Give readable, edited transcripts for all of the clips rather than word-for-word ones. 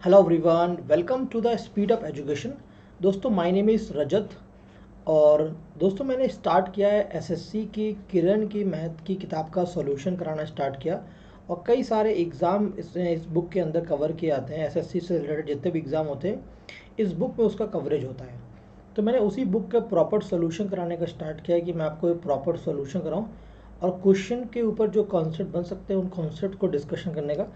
Hello everyone, welcome to the speed of education. दोस्तों, my name is Rajat. और दोस्तों, मैंने स्टार्ट किया है एसएससी की किरण की मैथ की किताब का सॉल्यूशन कराना स्टार्ट किया। और कई सारे एग्ज़ाम इस बुक के अंदर कवर किए आते हैं। एसएससी से रिलेटेड जितने भी एग्ज़ाम होते हैं इस बुक में उसका कवरेज होता है। तो मैंने उसी बुक का प्रॉपर सॉल्यूशन कराने का स्टार्ट किया है कि मैं आपको एक प्रॉपर सॉल्यूशन कराऊं और क्वेश्चन के ऊपर जो कॉन्सेप्ट बन सकते हैं उन कॉन्सेप्ट को डिस्कशन करने का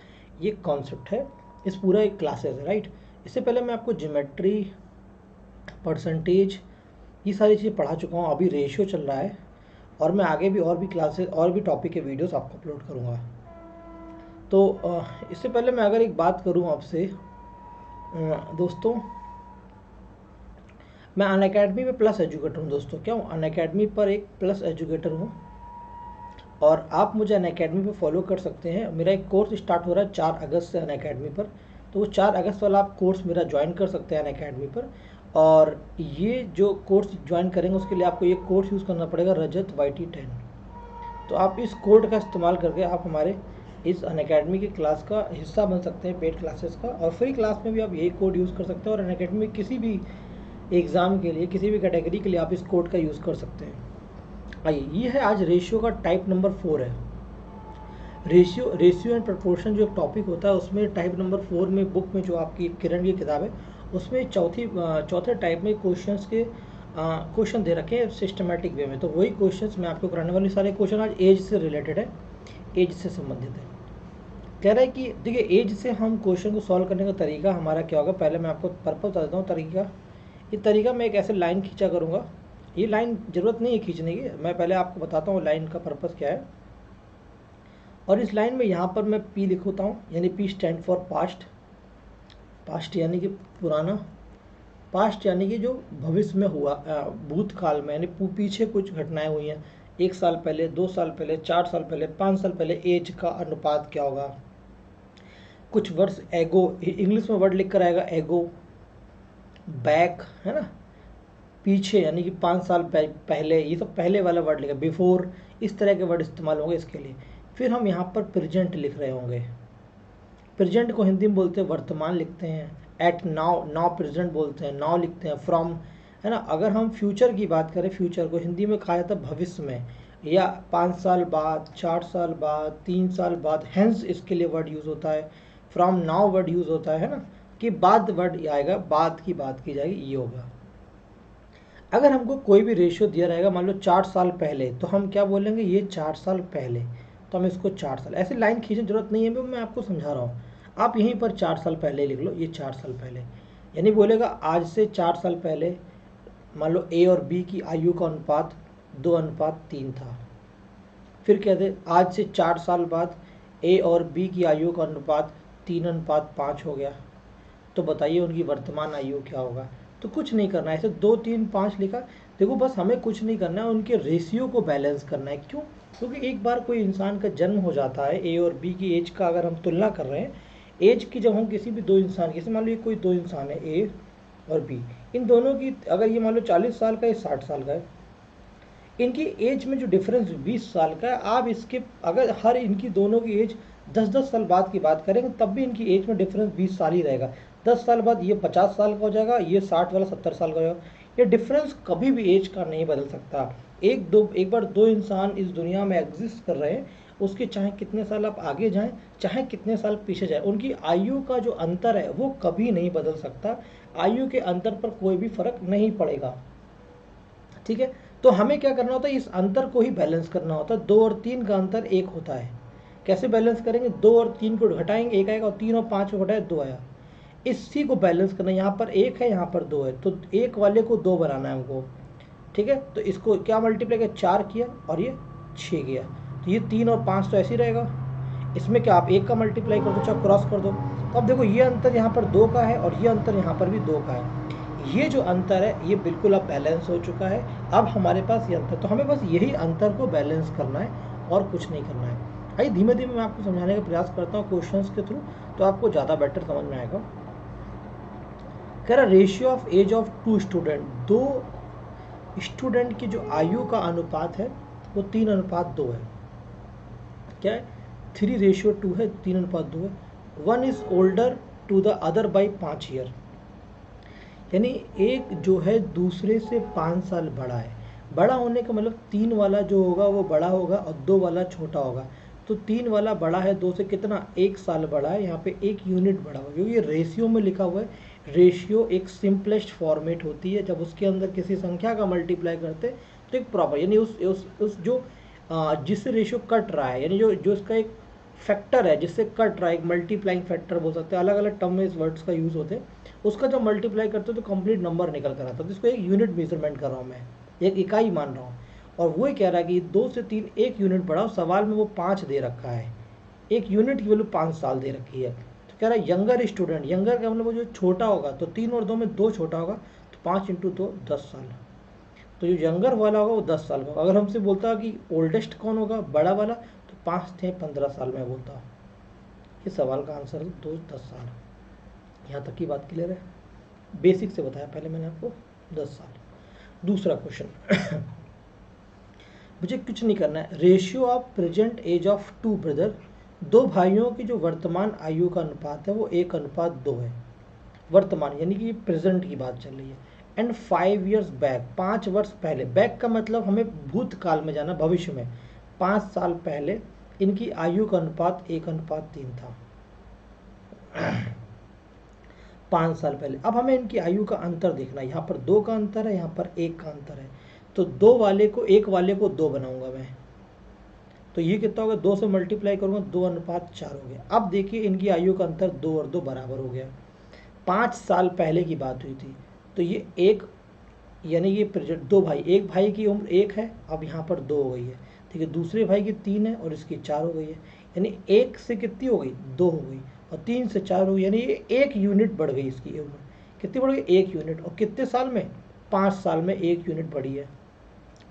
ये कॉन्सेप्ट है। इस पूरा एक क्लासेस है, राइट। इससे पहले मैं आपको ज्योमेट्री, परसेंटेज, ये सारी चीज़ें पढ़ा चुका हूँ। अभी रेशियो चल रहा है और मैं आगे भी और भी क्लासेस और भी टॉपिक के वीडियोस आपको अपलोड करूँगा। तो इससे पहले मैं अगर एक बात करूँ आपसे, दोस्तों, मैं अनअकैडमी में प्लस एजुकेटर हूँ। दोस्तों, क्या हूँ? अनअकैडमी पर एक प्लस एजुकेटर हूँ और आप मुझे अनअकैडमी पर फॉलो कर सकते हैं। मेरा एक कोर्स स्टार्ट हो रहा है 4 अगस्त से अनअकैडमी पर। तो वो 4 अगस्त वाला आप कोर्स मेरा ज्वाइन कर सकते हैं अनअकैडमी पर। और ये जो कोर्स ज्वाइन करेंगे उसके लिए आपको ये कोर्स यूज़ करना पड़ेगा, रजत YT10। तो आप इस कोड का इस्तेमाल करके आप हमारे इस अनअकैडमी की क्लास का हिस्सा बन सकते हैं, पेड क्लासेस का। और फ्री क्लास में भी आप यही कोड यूज़ कर सकते हैं और अनअकैडमी में किसी भी एग्ज़ाम के लिए, किसी भी कैटेगरी के लिए आप इस कोड का यूज़ कर सकते हैं। आइए, ये है आज रेशियो का टाइप नंबर 4 है। रेशियो एंड प्रपोर्शन जो एक टॉपिक होता है उसमें टाइप नंबर 4 में बुक में जो आपकी किरण की किताब है उसमें चौथे टाइप में क्वेश्चन दे रखे हैं सिस्टमेटिक वे में। तो वही क्वेश्चंस मैं आपको कराने वाली। सारे क्वेश्चन आज एज से रिलेटेड है, एज से संबंधित है। कह रहा है कि देखिए, एज से हम क्वेश्चन को सॉल्व करने का तरीका हमारा क्या होगा। पहले मैं आपको पर्पज बता देता हूँ तरीका। ये तरीका मैं एक ऐसे लाइन खींचा करूँगा। ये लाइन ज़रूरत नहीं है खींचने की, मैं पहले आपको बताता हूँ लाइन का पर्पज़ क्या है। और इस लाइन में यहाँ पर मैं P लिखता हूँ, यानी P stand for past. Past यानी कि पुराना, पास्ट यानी कि जो भविष्य में हुआ, भूतकाल में, यानी पीछे कुछ घटनाएं हुई हैं। 1 साल पहले, 2 साल पहले, 4 साल पहले, 5 साल पहले एज का अनुपात क्या होगा। कुछ वर्ष एगो, इंग्लिश में वर्ड लिख कर आएगा एगो। बैक है ना, पीछे यानी कि 5 साल पहले, ये सब पहले वाला वर्ड लिखा। बिफोर, इस तरह के वर्ड इस्तेमाल होंगे इसके लिए। फिर हम यहाँ पर प्रेजेंट लिख रहे होंगे। प्रेजेंट को हिंदी में बोलते हैं वर्तमान, लिखते हैं एट नाउ, नाउ प्रेजेंट बोलते हैं, नाउ लिखते हैं फ्रॉम, है ना। अगर हम फ्यूचर की बात करें, फ्यूचर को हिंदी में कहा जाता है भविष्य में, या 5 साल बाद, 4 साल बाद, 3 साल बाद, हैंस इसके लिए वर्ड यूज़ होता है। फ्रॉम नाउ वर्ड यूज़ होता है ना, कि बाद वर्ड आएगा, बाद की बात की जाएगी, ये होगा। अगर हमको कोई भी रेशियो दिया रहेगा, मान लो 4 साल पहले, तो हम क्या बोलेंगे, ये 4 साल पहले। तो हम इसको 4 साल, ऐसे लाइन खींचने की जरूरत नहीं है, मैं आपको समझा रहा हूँ। आप यहीं पर 4 साल पहले लिख लो, ये 4 साल पहले। यानी बोलेगा आज से 4 साल पहले मान लो A और B की आयु का अनुपात 2:3 था। फिर कहते आज से 4 साल बाद A और B की आयु का अनुपात 3:5 हो गया। तो बताइए उनकी वर्तमान आयु क्या होगा। तो कुछ नहीं करना है, ऐसे 2 3 5 लिखा। देखो, बस हमें कुछ नहीं करना है, उनके रेशियो को बैलेंस करना है। क्यों? क्योंकि एक बार कोई इंसान का जन्म हो जाता है, ए और बी की एज का अगर हम तुलना कर रहे हैं, एज की जब हम किसी भी दो इंसान की, मान लो ये कोई 2 इंसान है, ए और बी, इन दोनों की अगर ये मान लो 40 साल का है, 60 साल का है, इनकी एज में जो डिफरेंस 20 साल का है, आप इसके अगर हर इनकी दोनों की एज 10-10 साल बाद की बात करेंगे तब भी इनकी एज में डिफरेंस 20 साल ही रहेगा। 10 साल बाद ये 50 साल का हो जाएगा, ये 60 वाला 70 साल का हो जाएगा। ये डिफरेंस कभी भी एज का नहीं बदल सकता। एक बार दो इंसान इस दुनिया में एग्जिस्ट कर रहे हैं, उसके चाहे कितने साल आप आगे जाएं, चाहे कितने साल पीछे जाएं, उनकी आयु का जो अंतर है वो कभी नहीं बदल सकता। आयु के अंतर पर कोई भी फर्क नहीं पड़ेगा, ठीक है। तो हमें क्या करना होता है, इस अंतर को ही बैलेंस करना होता है। 2 और 3 का अंतर 1 होता है। कैसे बैलेंस करेंगे, 2 और 3 को घटाएंगे 1 आएगा, और 3 और 5 को घटाए 2 आया। इसी को बैलेंस करना है। यहाँ पर 1 है, यहाँ पर 2 है, तो 1 वाले को 2 बनाना है हमको, ठीक है। तो इसको क्या मल्टीप्लाई किया, 4 किया और ये 6 किया, तो ये 3 और 5 तो ऐसे ही रहेगा। इसमें क्या आप 1 का मल्टीप्लाई कर दो, चाहे क्रॉस कर दो। तो अब देखो, ये अंतर यहाँ पर 2 का है और ये अंतर यहाँ पर भी 2 का है। ये जो अंतर है ये बिल्कुल अब बैलेंस हो चुका है। अब हमारे पास ये अंतर, तो हमें बस यही अंतर को बैलेंस करना है और कुछ नहीं करना है। आइए धीमे धीमे मैं आपको समझाने का प्रयास करता हूँ क्वेश्चंस के थ्रू, तो आपको ज़्यादा बेटर समझ में आएगा। कह रहा ratio of age of 2 student, 2 student की जो आयु का अनुपात है वो 3:2 है। क्या है, 3:2 है, 3:2 है। 1 is older to the other by 5 year. यानी एक जो है दूसरे से 5 साल बड़ा है। बड़ा होने का मतलब 3 वाला जो होगा वो बड़ा होगा और 2 वाला छोटा होगा। तो 3 वाला बड़ा है 2 से, कितना, 1 साल बड़ा है। यहाँ पे 1 यूनिट बड़ा होगा, क्योंकि ये रेशियो में लिखा हुआ है। रेशियो एक सिंपलेस्ट फॉर्मेट होती है, जब उसके अंदर किसी संख्या का मल्टीप्लाई करते तो एक प्रॉपर, यानी उस जो जिससे रेशियो कट रहा है, यानी जो जो इसका एक फैक्टर है जिससे कट रहा है, एक मल्टीप्लाइंग फैक्टर बोल सकते हैं, अलग अलग टर्म में इस वर्ड्स का यूज़ होते हैं। उसका जब मल्टीप्लाई करते हो तो कंप्लीट नंबर निकल कर आता है। तो इसको एक यूनिट मेजरमेंट कर रहा हूँ मैं, एक इकाई मान रहा हूँ। और वो कह रहा है कि 2 से 3 1 यूनिट बढ़ाओ। सवाल में वो 5 दे रखा है, 1 यूनिट की वैल्यू 5 साल दे रखी है। तो कह रहा है यंगर स्टूडेंट, यंगर का मतलब वो जो छोटा होगा, तो 3 और 2 में 2 छोटा होगा, तो 5 इंटू 2 10 साल। तो जो यंगर वाला होगा वो 10 साल का। अगर हमसे बोलता कि ओल्डेस्ट कौन होगा, बड़ा वाला, तो 5 थे 15 साल में बोलता। ये सवाल का आंसर है 10 साल। यहाँ तक की बात क्लियर है? बेसिक से बताया पहले मैंने आपको, 10 साल। दूसरा क्वेश्चन मुझे कुछ नहीं करना है। Ratio of present age of 2 brother, 2 भाइयों की जो वर्तमान आयु का अनुपात है वो 1:2 है। वर्तमान यानी कि प्रेजेंट की बात चल रही है। एंड 5 years बैक, 5 वर्ष पहले। बैक का मतलब हमें भूतकाल में जाना, भविष्य में। 5 साल पहले इनकी आयु का अनुपात 1:3 था। 5 साल पहले। अब हमें इनकी आयु का अंतर देखना है। यहाँ पर 2 का अंतर है, यहाँ पर 1 का अंतर है। तो 2 वाले को, 1 वाले को 2 बनाऊंगा मैं। तो ये कितना होगा, 2 से मल्टीप्लाई करूंगा, 2:4 हो गया। अब देखिए इनकी आयु का अंतर 2 और 2 बराबर हो गया। 5 साल पहले की बात हुई थी। तो ये 1, यानी ये प्रेजेंट 2 भाई, एक भाई की उम्र 1 है, अब यहाँ पर 2 हो गई है। ठीक है, दूसरे भाई की 3 है और इसकी 4 हो गई है। यानी 1 से कितनी हो गई, 2 हो गई, और 3 से 4 हो गई। यानी ये 1 यूनिट बढ़ गई इसकी उम्र। कितनी बढ़ गई, 1 यूनिट। और कितने साल में, 5 साल में 1 यूनिट बढ़ी है।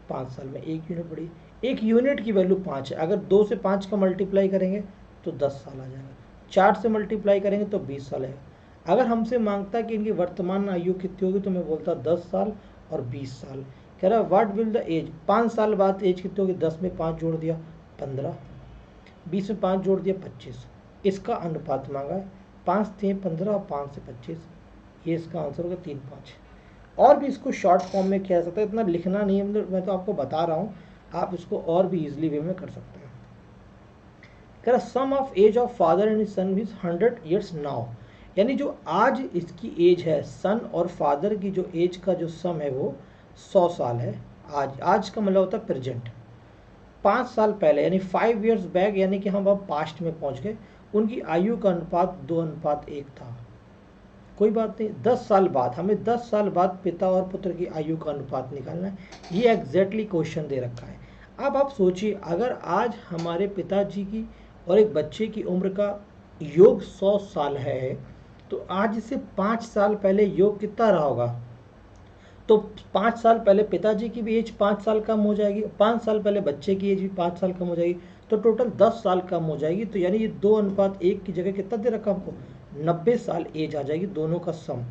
5 साल में 1 यूनिट बढ़ी। 1 यूनिट की वैल्यू 5 है। अगर 2 से 5 का मल्टीप्लाई करेंगे तो 10 साल आ जाएगा। 4 से मल्टीप्लाई करेंगे तो 20 साल आएगा। अगर हमसे मांगता कि इनकी वर्तमान आयु कितनी होगी, तो मैं बोलता 10 साल और 20 साल। कह रहा है व्हाट विल द एज, 5 साल बाद एज कितनी होगी, 10 में 5 जोड़ दिया 15, 20 में 5 जोड़ दिया 25। इसका अनुपात मांगा है। 5 थे 15 और 5 से 25, ये इसका आंसर होगा 3:5। और भी इसको शॉर्ट फॉर्म में किया जा सकता है, इतना लिखना नहीं है, मैं तो आपको बता रहा हूँ, आप इसको और भी इजीली वे में कर सकते हैं। कह रहा sum of age of father and son is 100 years now. यानी जो आज इसकी एज है, सन और फादर की जो एज का जो सम है वो 100 साल है। आज का मतलब होता है प्रेजेंट। 5 साल पहले यानी 5 years बैक, यानी कि हम अब पास्ट में पहुंच गए, उनकी आयु का अनुपात 2:1 था। कोई बात नहीं। 10 साल बाद, हमें 10 साल बाद पिता और पुत्र की आयु का अनुपात निकालना है। ये एग्जैक्टली क्वेश्चन दे रखा है। अब आप सोचिए, अगर आज हमारे पिताजी की और एक बच्चे की उम्र का योग 100 साल है, तो आज से 5 साल पहले योग कितना रहा होगा। तो 5 साल पहले पिताजी की भी एज 5 साल कम हो जाएगी, 5 साल पहले बच्चे की एज भी 5 साल कम हो जाएगी, तो टोटल 10 साल कम हो जाएगी। तो यानी ये 2:1 की जगह कितना दे रखा हमको, 90 साल एज आ जाएगी दोनों का सम।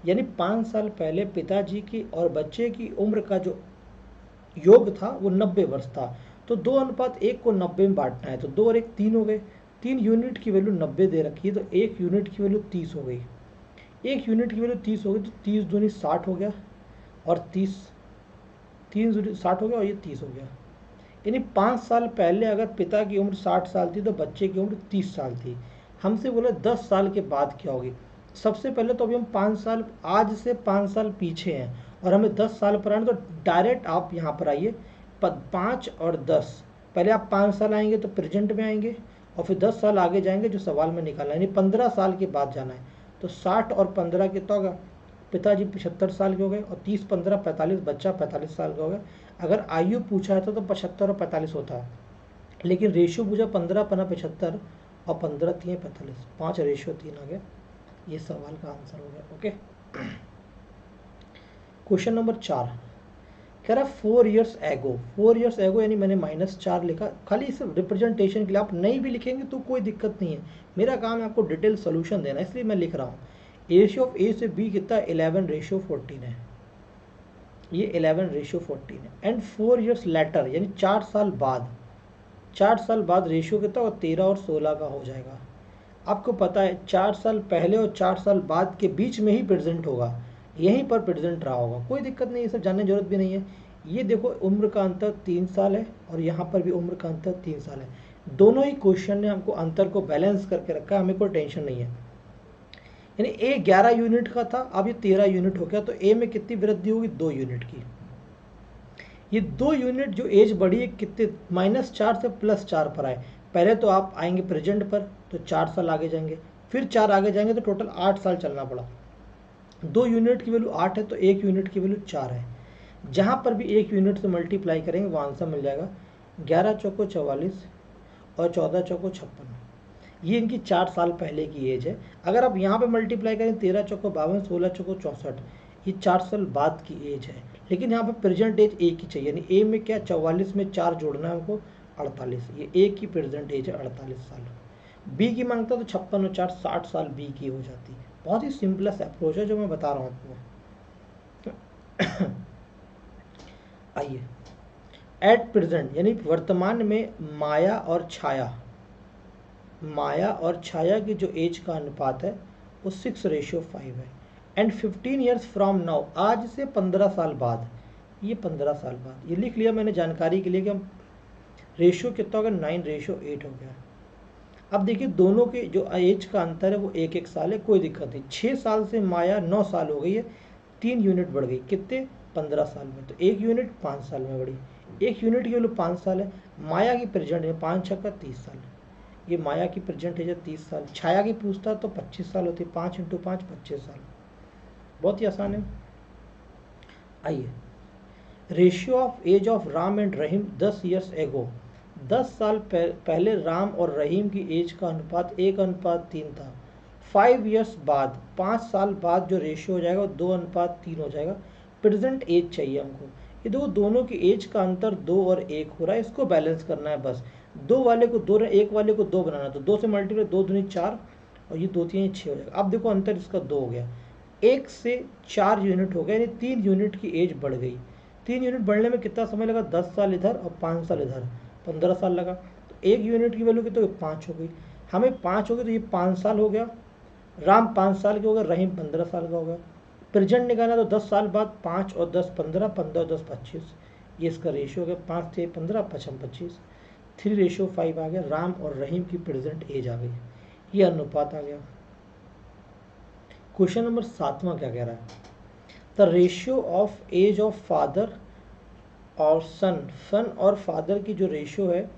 यानी 5 साल पहले पिताजी की और बच्चे की उम्र का जो योग था वो 90 वर्ष था। तो 2:1 को 90 में बांटना है, तो 2 और 1 3 हो गए। 3 यूनिट की वैल्यू 90 दे रखी है, तो 1 यूनिट की वैल्यू 30 हो गई। 1 यूनिट की वैल्यू 30 हो गई, तो 30 दूनी 60 हो गया, और 30 3 दूनी 60 हो गया, और ये 30 हो गया। यानी 5 साल पहले अगर पिता की उम्र 60 साल थी तो बच्चे की उम्र 30 साल थी। हमसे बोले 10 साल के बाद क्या होगी। सबसे पहले तो अभी हम 5 साल, आज से 5 साल पीछे हैं, और हमें 10 साल पर आना, तो डायरेक्ट आप यहाँ पर आइए, 5 और 10, पहले आप 5 साल आएंगे तो प्रेजेंट में आएंगे, और फिर 10 साल आगे जाएंगे जो सवाल में निकालना है, यानी 15 साल के बाद जाना है। तो 60 और 15 कितना होगा, पिताजी 75 साल के हो गए, और 30 15 45, बच्चा 45 साल का हो गया। अगर आयु पूछा है तो 75 और 45 होता है, लेकिन रेशियो पूछा 15 पना 75 और 15 3 45, 5 रेशियो 3 आ गया। ये सवाल का आंसर हो गया। ओके, क्वेश्चन नंबर 4 कह रहा 4 years एगो। 4 years एगो यानी मैंने -4 लिखा, खाली इस रिप्रेजेंटेशन के लिए। आप नहीं भी लिखेंगे तो कोई दिक्कत नहीं है, मेरा काम है आपको डिटेल सोल्यूशन देना, इसलिए मैं लिख रहा हूँ। रेशियो ऑफ ए से बी कितना, 11:14 है। ये 11:14 है। एंड 4 years लेटर, यानी 4 साल बाद, 4 साल बाद रेशियो कितना होगा, 13 और 16 का हो जाएगा। आपको पता है 4 साल पहले और 4 साल बाद के बीच में ही प्रेजेंट होगा, यहीं पर प्रेजेंट रहा होगा, कोई दिक्कत नहीं, ये सब जानने की जरूरत भी नहीं है। ये देखो उम्र का अंतर 3 साल है और यहाँ पर भी उम्र का अंतर 3 साल है। दोनों ही क्वेश्चन ने हमको अंतर को बैलेंस करके रखा है, हमें कोई टेंशन नहीं है। यानी ए 11 यूनिट का था, अब ये 13 यूनिट हो गया, तो ए में कितनी वृद्धि होगी, 2 यूनिट की। ये 2 यूनिट जो एज बढ़ी है कितने, -4 से +4 पर आए। पहले तो आप आएंगे प्रेजेंट पर, तो 4 साल आगे जाएंगे, फिर 4 आगे जाएंगे, तो टोटल 8 साल चलना पड़ा। 2 यूनिट की वैल्यू 8 है, तो 1 यूनिट की वैल्यू 4 है। जहाँ पर भी 1 यूनिट से मल्टीप्लाई करेंगे वो आंसर मिल जाएगा। 11 चौको 44 और 14 चौको 56, ये इनकी 4 साल पहले की एज है। अगर आप यहाँ पे मल्टीप्लाई करें 13 चौको 52, 16 चौको 64, ये 4 साल बाद की एज है। लेकिन यहाँ पे प्रेजेंट एज ए की चाहिए, यानी ए में क्या 44 में 4 जोड़ना है हमको 48, ये ए की प्रेजेंट एज है 48 साल। बी की मांगता तो 56 और 4 60 साल बी की हो जाती। बहुत ही सिंपलेस्ट अप्रोच है जो मैं बता रहा हूँ आपको। आइए, एट प्रेजेंट यानी वर्तमान में माया और छाया की जो एज का अनुपात है वो 6:5 है। एंड 15 ईयर्स फ्रॉम नाउ, आज से 15 साल बाद, ये 15 साल बाद, ये लिख लिया मैंने जानकारी के लिए कि हम रेशियो कितना होगा, 9:8 हो गया। अब देखिए दोनों के जो एज का अंतर है वो 1-1 साल है, कोई दिक्कत नहीं। 6 साल से माया 9 साल हो गई है, 3 यूनिट बढ़ गई, कितने, 15 साल में, तो 1 यूनिट 5 साल में बढ़ी। 1 यूनिट की वैल्यू 5 साल है। माया की प्रेजेंट है 5 छक्का 30 साल, ये माया की प्रेजेंट है 30 साल। छाया की पूछता तो 25 साल होती, 5 × 5 25 साल, बहुत ही आसान है। आइए, ratio of age of Ram and Rahim 10 years ago, 10 साल पहले राम और रहीम की एज का अनुपात 1:3 था। 5 ईयर्स बाद, 5 साल बाद जो रेशियो हो जाएगा वो 2:3 हो जाएगा। प्रेजेंट एज चाहिए हमको। ये देखो दोनों की एज का अंतर 2 और 1 हो रहा है, इसको बैलेंस करना है बस। 2 वाले को 2, 1 वाले को 2 बनाना, तो 2 से मल्टीप्लाई, 2 दूनी 4 और ये 2 3 6 हो जाएगा। अब देखो अंतर इसका 2 हो गया, 1 से 4 यूनिट हो गया, यानी 3 यूनिट की एज बढ़ गई। 3 यूनिट बढ़ने में कितना समय लगा, 10 साल इधर और 5 साल इधर, 15 साल लगा। तो 1 यूनिट की वैल्यू कितनी, 5 हो गई। हमें 5 हो गई तो ये 5 साल हो गया, राम 5 साल के हो गया, रहीम 15 साल का हो गया। प्रेजेंट निकालना तो 10 साल बाद, 5 और 10 15, 15 और 10 25, ये इसका रेशियो हो गया। 5 से 15, 5 25, 3:5 आ गया। राम और रहीम की प्रेजेंट एज आ गई, ये अनुपात आ गया। क्वेश्चन नंबर 7वां क्या कह रहा है, the ratio of age of father और सन और फादर की जो रेशियो है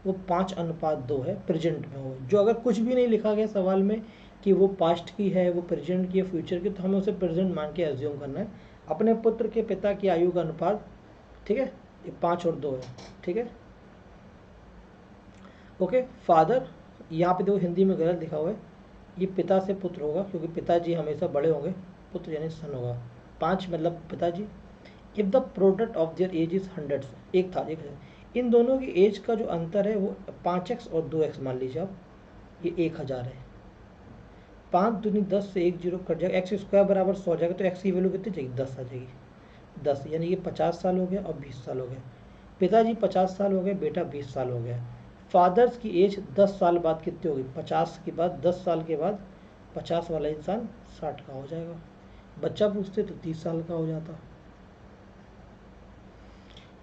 वो 5:2 है, प्रेजेंट में हो। जो अगर कुछ भी नहीं लिखा गया सवाल में कि वो पास्ट की है, वो प्रेजेंट की है, फ्यूचर की, तो हमें उसे प्रेजेंट मान के एज्यूम करना है। अपने पुत्र के पिता की आयु का अनुपात, ठीक है, ये 5 और 2 है, ठीक है, ओके। फादर, यहाँ पे देखो हिंदी में गलत लिखा हुआ है, ये पिता से पुत्र होगा क्योंकि पिताजी हमेशा बड़े होंगे, पुत्र यानी सन होगा। 5 मतलब पिताजी। If the product of their age is 100, एक था, एक इन दोनों की एज का जो अंतर है वो 5x और 2x मान लीजिए आप, ये 1000 है। 5 दूनी 10 से 1 0 कट जाएगा, x² बराबर 100 जाएगा, तो x की वैल्यू कितनी जाएगी, 10 आ जाएगी। 10 यानी ये 50 साल हो गया और 20 साल हो गया। पिताजी 50 साल हो गए, बेटा 20 साल हो गया। फादर्स की एज 10 साल बाद कितनी होगी, 50 के बाद 10 साल के बाद 50 वाला इंसान 60 का हो जाएगा। बच्चा पूछते तो 30 साल का हो जाता।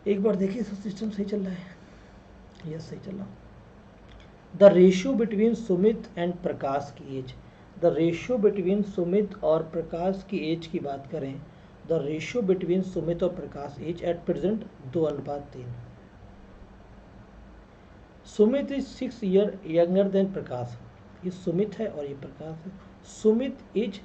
एक बार देखिए सब सिस्टम सही चल रहा है, यस सही चल रहा। The ratio between Sumit and Prakash की एज, द रेशियो बिटवीन सुमित और प्रकाश की एज की बात करें, द रेशियो बिटवीन सुमित और Prakash age at present 2:3। Sumit is 6 year younger than Prakash, ये सुमित है और ये प्रकाश है। Sumit is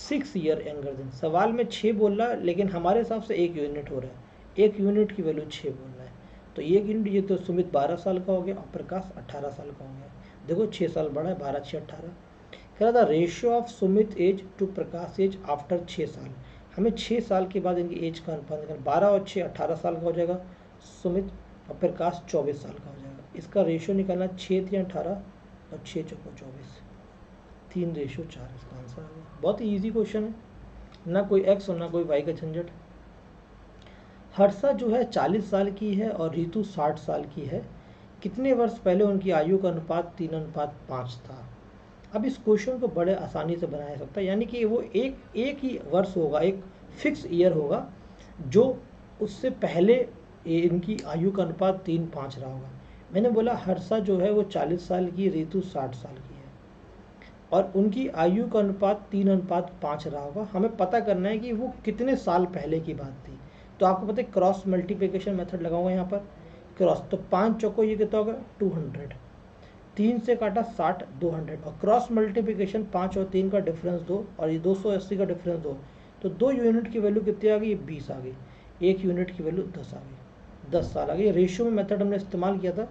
6 year younger than, सवाल में 6 बोल रहा है लेकिन हमारे हिसाब से 1 यूनिट हो रहा है, 1 यूनिट की वैल्यू 6 बोल रहा है, तो 1 यूनिट, ये तो सुमित 12 साल का हो गया और प्रकाश 18 साल का हो गया। देखो 6 साल बड़ा है, 12 6 18। कह रहा था ratio of Sumit age to Prakash age after 6 साल, हमें 6 साल के बाद इनकी एज का अनुपात करना, 12 और 6 18 साल का हो जाएगा सुमित, और प्रकाश 24 साल का हो जाएगा। इसका रेशियो निकालना 6 3 18 और 6 चौको 24, 3:4 इसका आंसर आ गया। बहुत ही ईजी क्वेश्चन है, ना कोई एक्स और ना कोई वाई का झंझट। हर्षा जो है 40 साल की है और रीतु 60 साल की है। कितने वर्ष पहले उनकी आयु का अनुपात 3:5 था। अब इस क्वेश्चन को बड़े आसानी से बनाया सकता है, यानी कि वो एक ही वर्ष होगा, एक फिक्स ईयर होगा जो उससे पहले इनकी आयु का अनुपात 3:5 रहा होगा। मैंने बोला हर्षा जो है वो 40 साल की, रितु 60 साल की है और उनकी आयु का अनुपात 3:5 रहा होगा। हमें पता करना है कि वो कितने साल पहले की बात थी। तो आपको पता है क्रॉस मल्टीप्लिकेशन मेथड लगाऊंगा यहाँ पर, क्रॉस, तो 5 चौको ये कितना होगा 200, 3 से काटा 60, 200 और क्रॉस मल्टीप्लिकेशन 5 और 3 का डिफरेंस 2 और ये 280 का डिफरेंस 2, तो 2 यूनिट की वैल्यू कितनी आ गई, ये 20 आ गई, 1 यूनिट की वैल्यू 10 आ गई, 10 साल आ गई। रेशियो में मेथड हमने इस्तेमाल किया था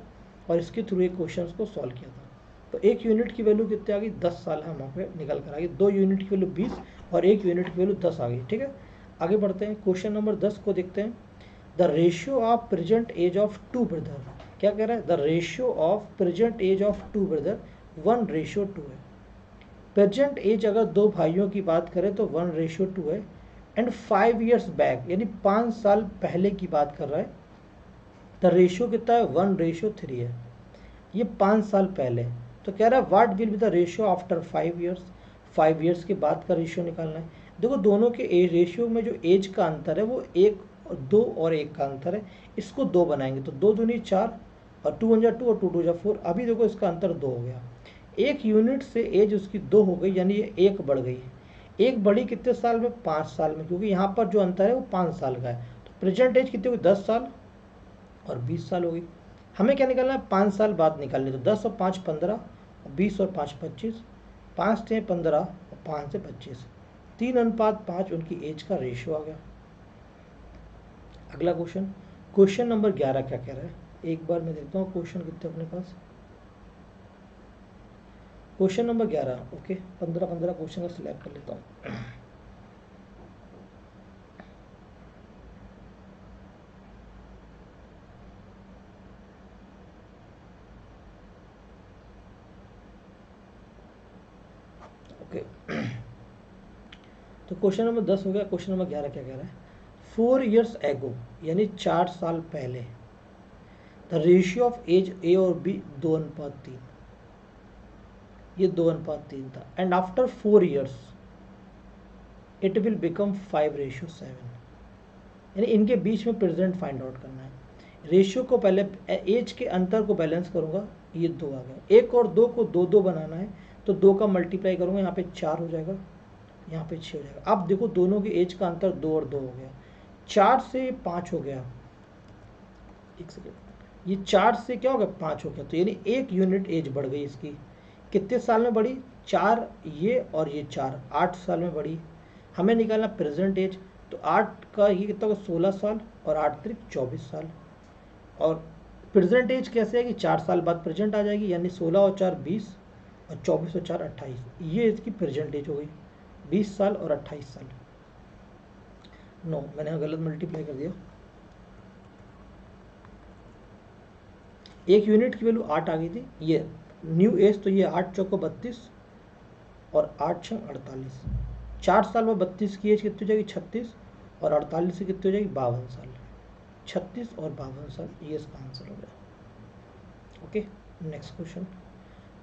और इसके थ्रू एक क्वेश्चन को सॉल्व किया था। तो 1 यूनिट की वैल्यू कितनी आ गई, 10 साल हम वहाँ पे निकल कर आ गई। 2 यूनिट की वैल्यू 20 और 1 यूनिट की वैल्यू 10 आ गई। ठीक है, आगे बढ़ते हैं, क्वेश्चन नंबर 10 को देखते हैं। The ratio of present age of 2 brother, क्या कह रहा है, the ratio of present age of 2 brother 1:2 है। प्रेजेंट एज अगर 2 भाइयों की बात करें तो 1:2 है। एंड 5 years बैक यानी 5 साल पहले की बात कर रहा है, द रेशियो कितना है 1:3 है। ये 5 साल पहले, तो कह रहा है what will be the ratio after 5 years, 5 years के बाद का रेशियो निकालना है। देखो दोनों के एज रेशियो में जो एज का अंतर है वो 2 और 1 का अंतर है, इसको 2 बनाएंगे तो 2 दूनी 4 और 2 1 2 और 2 2 4। अभी देखो इसका अंतर 2 हो गया, 1 यूनिट से एज उसकी 2 हो गई, यानी ये 1 बढ़ गई। 1 बढ़ी कितने साल में, 5 साल में, क्योंकि यहाँ पर जो अंतर है वो 5 साल का है। तो प्रेजेंट एज कितनी होगी, 10 साल और 20 साल होगी। हमें क्या निकालना है, 5 साल बाद निकालने, तो 10 और 5 15 और 20 और 5 25, 5 से 15 और 5 से 25, 3:5 उनकी एज का रेशियो आ गया। अगला क्वेश्चन, क्वेश्चन नंबर 11 क्या कह रहा है, एक बार मैं देखता हूँ क्वेश्चन कितने अपने पास। क्वेश्चन नंबर 11, ओके, 15 क्वेश्चन का सिलेक्ट कर लेता हूँ। ओके, तो क्वेश्चन नंबर 10 हो गया। क्वेश्चन नंबर 11 क्या कह रहा है, 4 years एगो यानी 4 साल पहले, the ratio of age A और बी 2:3, ये 2:3 था। And after 4 years it will become 5:7, यानी इनके बीच में प्रेजेंट फाइंड आउट करना है। रेशियो को पहले एज के अंतर को बैलेंस करूंगा, ये 2 आ गया। 1 और 2 को 2 2 बनाना है, तो 2 का मल्टीप्लाई करूंगा, यहाँ पे 4 हो जाएगा, यहाँ पे 6 हो जाएगा। अब देखो दोनों की एज का अंतर 2 और 2 हो गया, 4 से 5 हो गया, एक सेकेंड, ये 4 से क्या हो गया 5 हो गया, तो यानी 1 यूनिट एज बढ़ गई इसकी। कितने साल में बढ़ी, 4 ये और ये 4, 8 साल में बढ़ी। हमें निकालना प्रेजेंट एज, तो 8 का ये कितना होगा 16 साल और 8 3 24 साल। और प्रेजेंट एज कैसे है कि 4 साल बाद प्रेजेंट आ जाएगी, यानी 16 और 4 20 और 24 और 4 28, ये इसकी प्रेजेंट एज हो गई, 20 साल और 28 साल। नो, मैंने गलत मल्टीप्लाई कर दिया। 1 यूनिट की वैल्यू 8 आ गई थी, ये न्यू एज, तो ये 8 चौको 32 और 8 6 48, 4 साल में 32 की एज कितनी हो जाएगी 36 और 48 से कितनी हो जाएगी 52 साल, 36 और 52 साल, ये इसका आंसर हो गया। Okay, next question,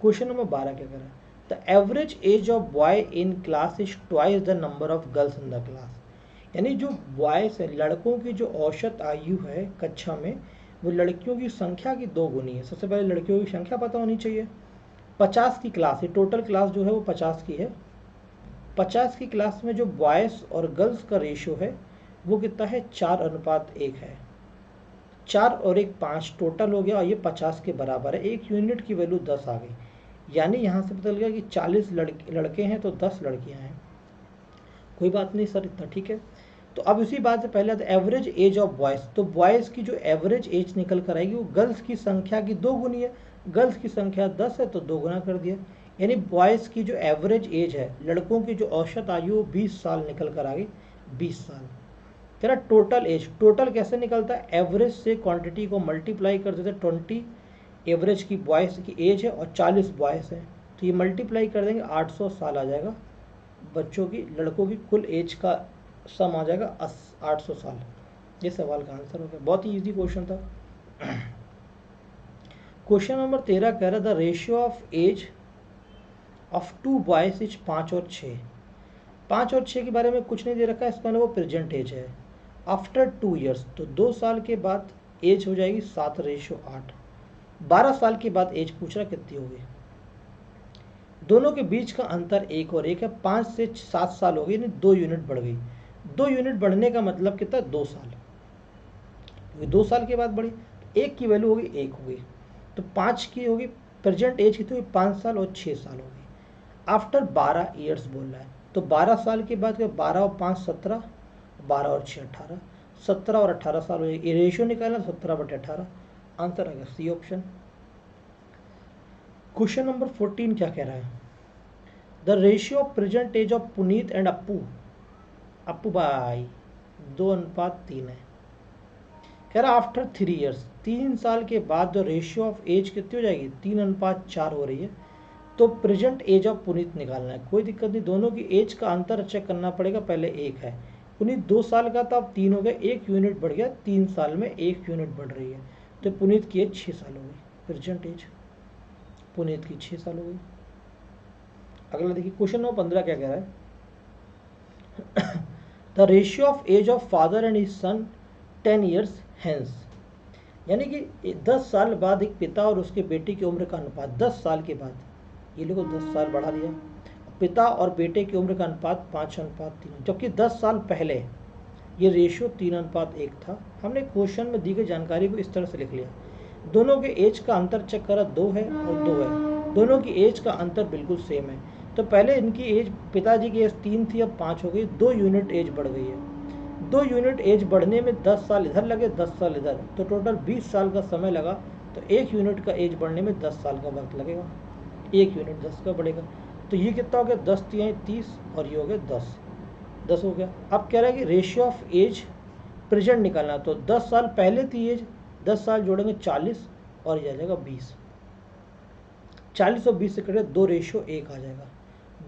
question number 12 क्या कर रहा है, the average age of boy in class is twice the number of girls in the class, यानी जो बॉयज है, लड़कों की जो औसत आयु है कक्षा में, वो लड़कियों की संख्या की 2 गुनी है। सबसे पहले लड़कियों की संख्या पता होनी चाहिए। 50 की क्लास है, टोटल क्लास जो है वो 50 की है। 50 की क्लास में जो बॉयज़ और गर्ल्स का रेशियो है वो कितना है, 4:1 है। 4 और 1 5 टोटल हो गया और ये 50 के बराबर है। 1 यूनिट की वैल्यू 10 आ गई, यानी यहाँ से पता लग गया कि 40 लड़के हैं तो 10 लड़कियाँ हैं। कोई बात नहीं सर, इतना ठीक है। तो अब उसी बात से पहले तो एवरेज एज ऑफ बॉयज़, तो बॉयज़ की जो एवरेज एज निकल कर आएगी वो गर्ल्स की संख्या की 2 गुनी है। गर्ल्स की संख्या 10 है तो 2 गुना कर दिया, यानी बॉयज़ की जो एवरेज एज है, लड़कों की जो औसत आयु 20 साल निकल कर आ गई, 20 साल। तेरा टोटल एज, टोटल कैसे निकलता है, एवरेज से क्वांटिटी को मल्टीप्लाई कर देते, 20 एवरेज की बॉयज़ की एज है और 40 बॉयज़ हैं, तो ये मल्टीप्लाई कर देंगे 800 साल आ जाएगा। बच्चों की, लड़कों की कुल एज का सम आ जाएगा 800 साल। ये सवाल का आंसर हो गया, बहुत ही इजी क्वेश्चन था। क्वेश्चन नंबर 13 कह रहा था ratio of age of 2 boys is 5 और 6। 5 और 6 के बारे में कुछ नहीं दे रखा है, इसका वो प्रेजेंट एज है। आफ्टर 2 ईयर्स, तो 2 साल के बाद एज हो जाएगी 7:8। 12 साल के बाद एज पूछ रहा कितनी होगी। दोनों के बीच का अंतर 1 और 1 है, 5 से 7 साल हो गई, यानी 2 यूनिट बढ़ गई। 2 यूनिट बढ़ने का मतलब कितना, 2 साल, क्योंकि 2 साल के बाद बढ़ी। 1 की वैल्यू होगी 1 हो गई, तो 5 की होगी प्रेजेंट एज कितनी हुई, 5 साल और 6 साल हो गई। आफ्टर 12 ईयर्स बोल रहा है, तो 12 साल के बाद 12 और 5 17, 12 और 6 18, 17 और 18 साल हो जाएगी। रेशियो निकालना 17/18, आंसर आ गया सी ऑप्शन। क्वेश्चन नंबर 14 क्या कह रहा है, the ratio of present age of Puneet and Appu भाई 2:3 है। कह रहा आफ्टर 3 ईयर्स, 3 साल के बाद जो रेशियो ऑफ एज कितनी हो जाएगी, 3:4 हो रही है। तो प्रेजेंट एज ऑफ पुनीत निकालना है, कोई दिक्कत नहीं, दोनों की एज का अंतर चेक करना पड़ेगा। पहले 1 है, पुनीत 2 साल का था, अब 3 हो गया, 1 यूनिट बढ़ गया, 3 साल में 1 यूनिट बढ़ रही है। तो पुनीत की एज 6 साल हो गई, प्रेजेंट एज पुनीत की 6 साल हो गई। अगला देखिए क्वेश्चन नंबर 15 क्या कह रहा है, the ratio of age of father and his son 10 years hence, यानी कि 10 साल बाद एक पिता और उसके बेटे की उम्र का अनुपात, 10 साल के बाद, ये लोगों 10 साल बढ़ा दिया, पिता और बेटे की उम्र का अनुपात 5:3, जबकि 10 साल पहले ये रेशियो 3:1 था। हमने क्वेश्चन में दी गई जानकारी को इस तरह से लिख लिया, दोनों के एज का अंतर चेक करा, 2 है और 2 है, दोनों की एज का अंतर बिल्कुल सेम है। तो पहले इनकी एज, पिताजी की एज 3 थी, अब 5 हो गई, 2 यूनिट एज बढ़ गई है। 2 यूनिट एज बढ़ने में 10 साल इधर लगे, 10 साल इधर, तो टोटल 20 साल का समय लगा। तो 1 यूनिट का एज बढ़ने में 10 साल का वक्त लगेगा, 1 यूनिट 10 का बढ़ेगा। तो ये कितना हो गया, 10 3 30 और ये हो गया 10 हो गया। अब कह रहा है कि रेशियो ऑफ एज प्रेजेंट निकालना, तो 10 साल पहले थी एज, 10 साल जोड़ेंगे 40 और ये आ जाएगा 20, 40 और 20 से कटे 2 रेशियो 1 आ जाएगा,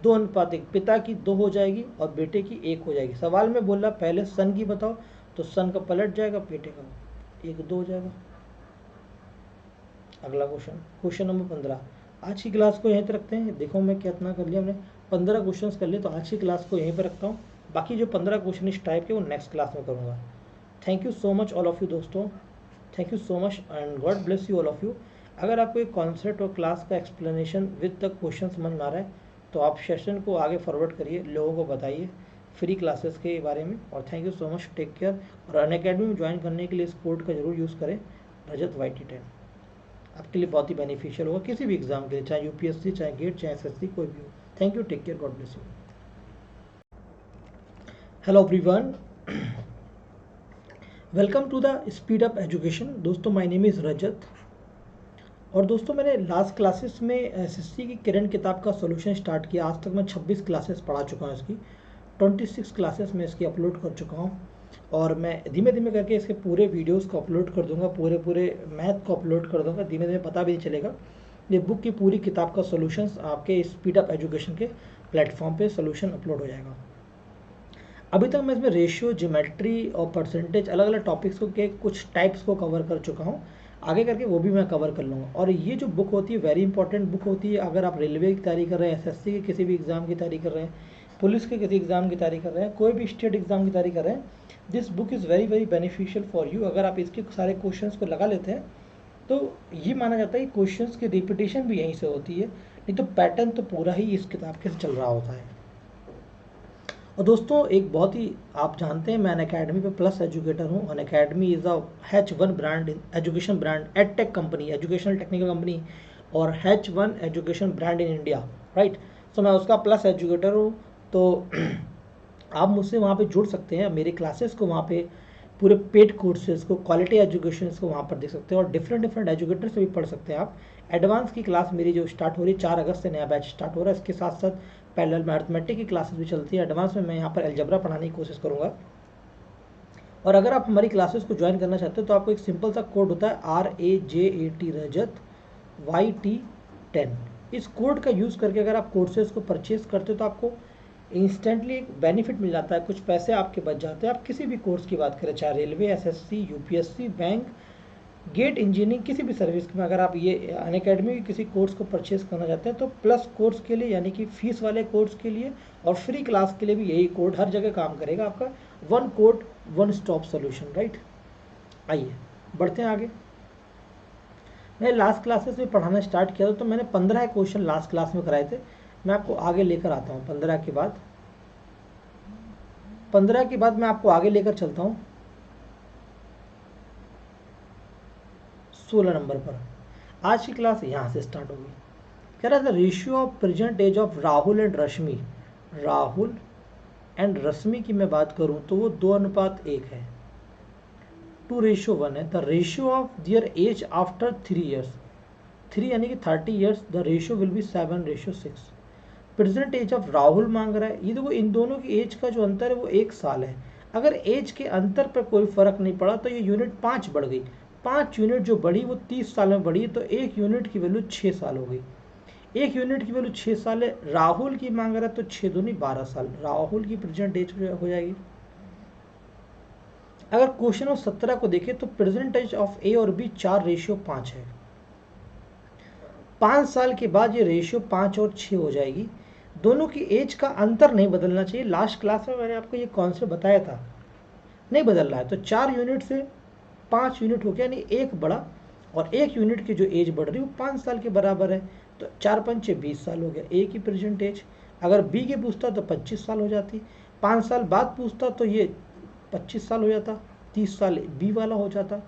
2:1, पिता की 2 हो जाएगी और बेटे की 1 हो जाएगी। सवाल में बोल रहा पहले सन की बताओ, तो सन का पलट जाएगा, बेटे का 1 2 हो जाएगा। अगला क्वेश्चन नंबर 15। आज की क्लास को यहीं पर रखते हैं, देखो मैं कितना कर लिया, हमने 15 क्वेश्चन कर लिए, तो आज की क्लास को यहीं पर रखता हूँ। बाकी जो 15 क्वेश्चन इस टाइप के वो नेक्स्ट क्लास में करूँगा। Thank you so much all of you दोस्तों, thank you so much and God bless you all of you. अगर आपको एक कॉन्सेप्ट और क्लास का एक्सप्लेनेशन विद द क्वेश्चन समझ में आ रहा है, तो आप सेशन को आगे फॉरवर्ड करिए, लोगों को बताइए फ्री क्लासेस के बारे में। और thank you so much, take care. और अनअकैडमी में ज्वाइन करने के लिए इस कोड का जरूर यूज़ करें, रजत YT10, आपके लिए बहुत ही बेनिफिशियल होगा किसी भी एग्जाम के लिए, चाहे UPSC, चाहे गेट, चाहे SSC, कोई भी हो। Thank you, take care, God bless you. Hello everyone, welcome to the speed up education. दोस्तों माय नेम इज़ रजत। और दोस्तों मैंने लास्ट क्लासेस में SSC की किरण किताब का सॉल्यूशन स्टार्ट किया। आज तक मैं 26 क्लासेस पढ़ा चुका हूँ इसकी, 26 क्लासेस में इसकी अपलोड कर चुका हूँ। और मैं धीमे धीमे करके इसके पूरे वीडियोस को अपलोड कर दूंगा, पूरे मैथ को अपलोड कर दूंगा, धीमे धीमे पता भी नहीं चलेगा। ये बुक की पूरी किताब का सॉल्यूशंस आपके स्पीड अप एजुकेशन के प्लेटफॉर्म पे सॉल्यूशन अपलोड हो जाएगा। अभी तक मैं इसमें रेशियो, ज्योमेट्री और परसेंटेज, अलग अलग टॉपिक्स को के कुछ टाइप्स को कवर कर चुका हूँ। आगे करके वो भी मैं कवर कर लूँगा। और ये जो बुक होती है वेरी इंपॉर्टेंट बुक होती है, अगर आप रेलवे की तैयारी कर रहे हैं, SSC के किसी भी एग्ज़ाम की तैयारी कर रहे हैं, पुलिस के किसी एग्ज़ाम की तैयारी कर रहे हैं, कोई भी स्टेट एग्ज़ाम की तैयारी कर रहे हैं, this book is very very beneficial for you. अगर आप इसके सारे क्वेश्चंस को लगा लेते हैं तो ये माना जाता है कि क्वेश्चंस की रिपीटेशन भी यहीं से होती है, नहीं तो पैटर्न तो पूरा ही इस किताब के चल रहा होता है। और दोस्तों एक बहुत ही, आप जानते हैं मैं अनअकैडमी पे प्लस एजुकेटर हूँ। Unacademy is a H1 brand, education brand, edtech company, educational technical company, और H1 education brand in India, right. So मैं उसका प्लस एजुकेटर हूँ। तो आप मुझसे वहाँ पे जुड़ सकते हैं, मेरे क्लासेस को वहाँ पे, पूरे पेड कोर्सेज को, क्वालिटी एजुकेशन को वहाँ पर देख सकते हैं, और डिफरेंट एजुकेटर से भी पढ़ सकते हैं आप। एडवांस की क्लास मेरी जो स्टार्ट हो रही है, 4 अगस्त से नया बैच स्टार्ट हो रहा है। इसके साथ साथ पैरेलल में अरिथमेटिक की क्लासेस भी चलती है। एडवांस में मैं यहाँ पर अलजेब्रा पढ़ाने की कोशिश करूँगा। और अगर आप हमारी क्लासेस को ज्वाइन करना चाहते हो तो आपको एक सिंपल सा कोड होता है RAJAT रजत YT10। इस कोड का यूज़ करके अगर आप कोर्सेज को परचेज करते हो तो आपको इंस्टेंटली एक बेनिफिट मिल जाता है, कुछ पैसे आपके बच जाते हैं। आप किसी भी कोर्स की बात करें, चाहे railway, SSC, UPSC, bank, GATE engineering किसी भी सर्विस में अगर आप ये अनअकैडमी के किसी कोर्स को परचेज करना चाहते हैं तो प्लस कोर्स के लिए यानी कि फीस वाले कोर्स के लिए और फ्री क्लास के लिए भी यही कोड हर जगह काम करेगा आपका, one code one stop solution, right. आइए बढ़ते हैं आगे। मैंने लास्ट क्लासेस में पढ़ाना स्टार्ट किया था तो मैंने 15 क्वेश्चन लास्ट क्लास में कराए थे। मैं आपको आगे लेकर आता हूँ 15 के बाद मैं आपको आगे लेकर चलता हूँ 16 नंबर पर। आज की क्लास यहाँ से स्टार्ट होगी। कह रहा था ratio of present age of Rahul and Rashmi की मैं बात करूँ तो वो 2:1 है, 2:1 है। The ratio of their age after 3 years, 3 यानी कि 30 years, the ratio will be 7:6। Present age of Rahul मांग रहा है, ये देखो इन दोनों की एज का जो अंतर है वो 1 साल है। अगर एज के अंतर पर कोई फर्क नहीं पड़ा तो ये यूनिट 5 बढ़ गई, 5 यूनिट जो बढ़ी वो 30 साल में बढ़ी, तो 1 यूनिट की वैल्यू 6 साल हो गई। 1 यूनिट की वैल्यू 6 साल है, राहुल की मांग रहा है तो 6 दूनी 12 साल, राहुल की प्रेजेंट एज हो जाएगी। अगर क्वेश्चन नंबर 17 को देखें तो प्रेजेंट एज ऑफ ए और बी 4:5 है। 5 साल के बाद ये रेशियो 5 और 6 हो जाएगी। दोनों की एज का अंतर नहीं बदलना चाहिए। लास्ट क्लास में मैंने आपको ये कॉन्सेप्ट बताया था, नहीं बदल रहा है। तो 4 यूनिट से 5 यूनिट हो गया, यानी 1 बढ़ा और 1 यूनिट की जो एज बढ़ रही है वो 5 साल के बराबर है। तो 4×5 = 20 साल हो गया ए की प्रेजेंट एज। अगर बी के पूछता तो 25 साल हो जाती, 5 साल बाद पूछता तो ये 25 साल हो जाता, 30 साल बी वाला हो जाता।